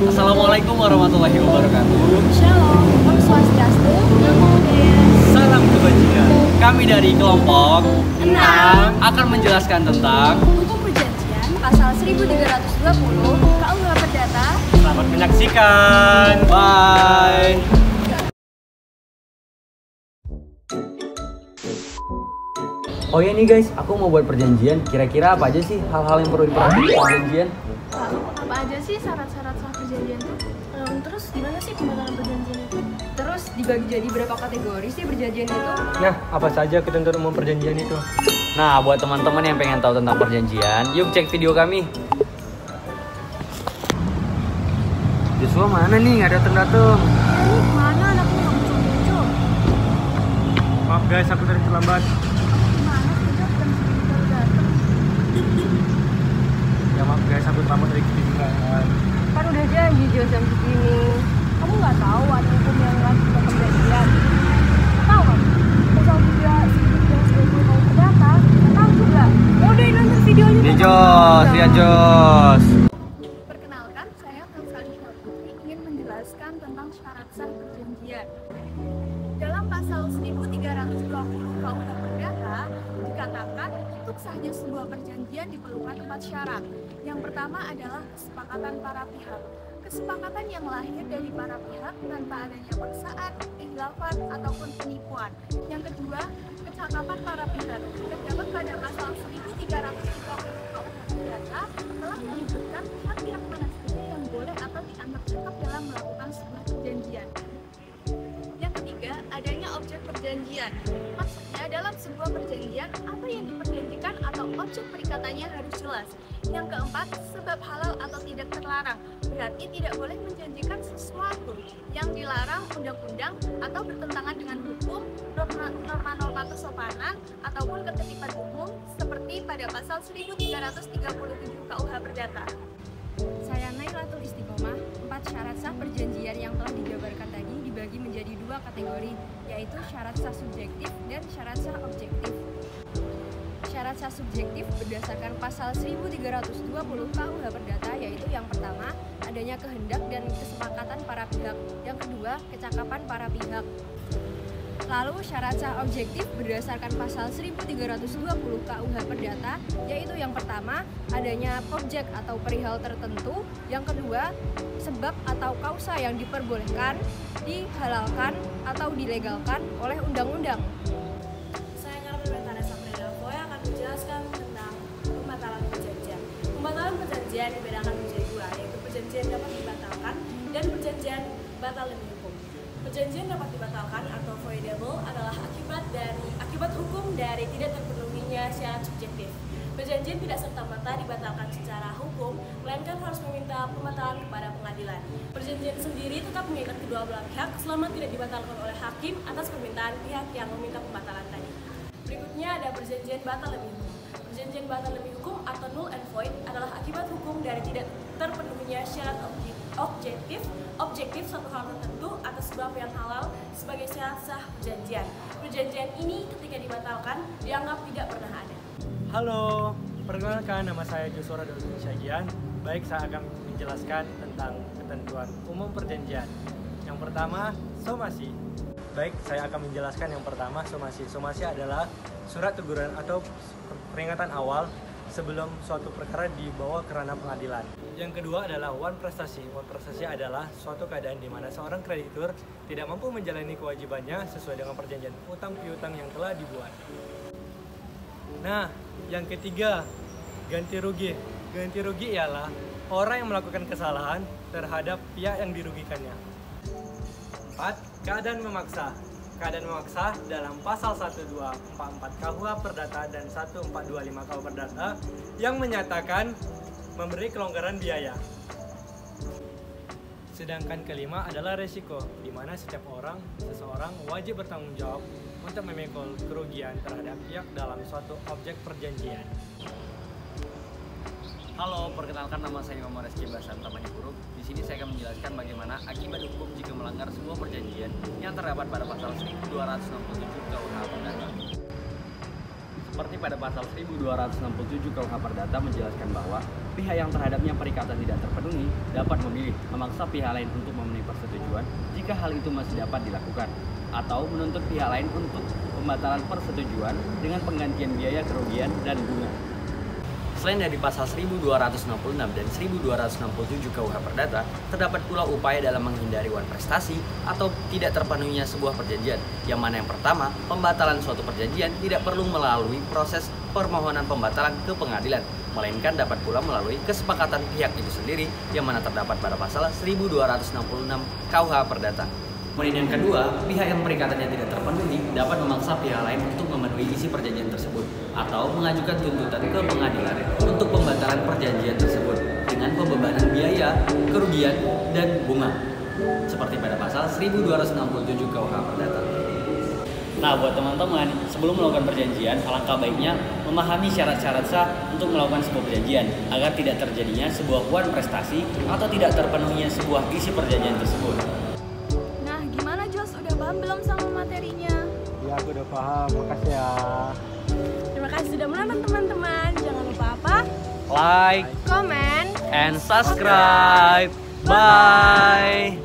Assalamualaikum warahmatullahi wabarakatuh. Shalom, Om Swastiastu, Namo Buddhaya. Salam kebajikan. Kami dari kelompok 6 akan menjelaskan tentang Hukum Perjanjian pasal 1320 KUH Perdata. Selamat menyaksikan. Bye. Oh ya nih guys, aku mau buat perjanjian. Kira-kira apa aja sih hal-hal yang perlu diperhatikan di perjanjian? Lalu apa aja sih syarat-syarat sah perjanjian itu? Terus gimana sih pembatalan perjanjian itu? Terus dibagi jadi berapa kategori sih perjanjian itu? Nah, apa saja ketentuan umum perjanjian itu? Nah, buat teman-teman yang pengen tahu tentang perjanjian, yuk cek video kami. Joshua mana nih? Nggak dateng-dateng. Ini kemana anaknya nggak muncul-muncul? Maaf guys, aku tadi terlambat. Gimana sih Josh, jam segini baru datang? Ya maaf guys, aku terlambat dari ketinggalan. Kan udah janji Josh jam segini. Kamu nggak tahu ada hukum yang wajib perjanjian? Tahu kan? Pasal 1320 KUH Perdata. Tahu juga? Ya udah nonton videonya. Nih Jos, lihat Jos. Perkenalkan, saya Felsalina Putri ingin menjelaskan tentang syarat sah perjanjian. Dalam pasal 1320 KUH Perdata dikatakan untuk sahnya sebuah perjanjian diperlukan 4 syarat. Yang pertama adalah kesepakatan para pihak. Kesepakatan yang lahir dari para pihak tanpa adanya paksaan, khilafat, ataupun penipuan. Yang kedua, kecakapan para pihak. Terdapat pada pasal 1330 KUH Perdata telah menyebutkan pihak-pihak mana saja yang boleh atau dianggap cakap dalam melakukan sebuah perjanjian. Yang ketiga, adanya objek perjanjian. Maksudnya dalam sebuah perjanjian, apa yang diperjanjikan atau objek perikatannya harus jelas. Yang keempat, sebab halal atau tidak terlarang. Berarti tidak boleh menjanjikan sesuatu yang dilarang undang-undang atau bertentangan dengan hukum, norma-norma kesopanan, ataupun ketertiban umum seperti pada pasal 1337 KUH Perdata. Saya Nailatul Istiqomah. 4 syarat sah perjanjian yang telah dijabarkan tadi dibagi menjadi 2 kategori, yaitu syarat sah subjektif dan syarat sah objektif. Syarat sah subjektif berdasarkan pasal 1320 KUH Perdata, yaitu yang pertama, adanya kehendak dan kesepakatan para pihak. Yang kedua, kecakapan para pihak. Lalu syarat sah objektif berdasarkan pasal 1320 KUH Perdata, yaitu yang pertama, adanya objek atau perihal tertentu. Yang kedua, sebab atau kausa yang diperbolehkan, dihalalkan, atau dilegalkan oleh undang-undang. Saya Karmen Vanessa Predelvo yang akan menjelaskan tentang pembatalan perjanjian. Pembatalan perjanjian dibedakan menjadi 2, yaitu perjanjian dapat dibatalkan dan perjanjian batal demi hukum. Perjanjian dapat dibatalkan atau voidable adalah akibat hukum dari tidak terpenuhinya syarat subjektif. Perjanjian tidak serta-merta dibatalkan secara hukum, melainkan harus meminta pembatalan kepada pengadilan. Perjanjian sendiri tetap mengikat kedua belah pihak selama tidak dibatalkan oleh hakim atas permintaan pihak yang meminta pembatalan tadi. Berikutnya ada perjanjian batal demi hukum. Perjanjian batal demi hukum atau null and void adalah akibat hukum dari tidak terpenuhinya syarat objektif suatu hal tertentu atas sebab yang halal sebagai syarat sah perjanjian. Perjanjian ini ketika dibatalkan dianggap tidak pernah ada. Halo, perkenalkan nama saya Joshua Syagian. Baik, saya akan menjelaskan tentang ketentuan umum perjanjian. Yang pertama, somasi. Baik, saya akan menjelaskan yang pertama, somasi. Somasi adalah surat teguran atau peringatan awal sebelum suatu perkara dibawa ke ranah pengadilan. Yang kedua adalah wan prestasi. Wan prestasi adalah suatu keadaan di mana seorang kreditur tidak mampu menjalani kewajibannya sesuai dengan perjanjian utang piutang yang telah dibuat. Nah, yang ketiga, ganti rugi. Ganti rugi ialah orang yang melakukan kesalahan terhadap pihak yang dirugikannya. 4. Keadaan memaksa. Keadaan memaksa dalam pasal 1244 KUH Perdata dan 1425 KUH Perdata yang menyatakan memberi kelonggaran biaya. Sedangkan kelima adalah resiko, di mana seseorang wajib bertanggung jawab untuk memikul kerugian terhadap pihak dalam suatu objek perjanjian. Halo, perkenalkan nama saya Imam Reski Basan Tamani Puruk. Di sini saya akan menjelaskan bagaimana akibat hukum jika melanggar sebuah perjanjian yang terdapat pada pasal 1267 KUH Perdata. Seperti pada pasal 1267 KUH Perdata menjelaskan bahwa pihak yang terhadapnya perikatan tidak terpenuhi dapat memilih memaksa pihak lain untuk memenuhi persetujuan jika hal itu masih dapat dilakukan, atau menuntut pihak lain untuk pembatalan persetujuan dengan penggantian biaya kerugian dan bunga. Selain dari pasal 1266 dan 1267 KUH Perdata, terdapat pula upaya dalam menghindari wan prestasi atau tidak terpenuhinya sebuah perjanjian, yang mana yang pertama, pembatalan suatu perjanjian tidak perlu melalui proses permohonan pembatalan ke pengadilan, melainkan dapat pula melalui kesepakatan pihak itu sendiri, yang mana terdapat pada pasal 1266 KUH Perdata. Kemudian yang kedua, pihak yang perikatannya tidak terpenuhi dapat memaksa pihak lain untuk memenuhi isi perjanjian tersebut atau mengajukan tuntutan ke pengadilan untuk pembatalan perjanjian tersebut dengan pembebanan biaya, kerugian, dan bunga seperti pada pasal 1267 KUH Perdata. Nah, buat teman-teman, sebelum melakukan perjanjian, alangkah baiknya memahami syarat-syarat sah untuk melakukan sebuah perjanjian agar tidak terjadinya sebuah wan prestasi atau tidak terpenuhinya sebuah isi perjanjian tersebut. Udah paham belum sama materinya? Ya, aku udah paham. Makasih ya. Terima kasih sudah menonton teman-teman. Jangan lupa apa? Like, Comment, and subscribe. Bye.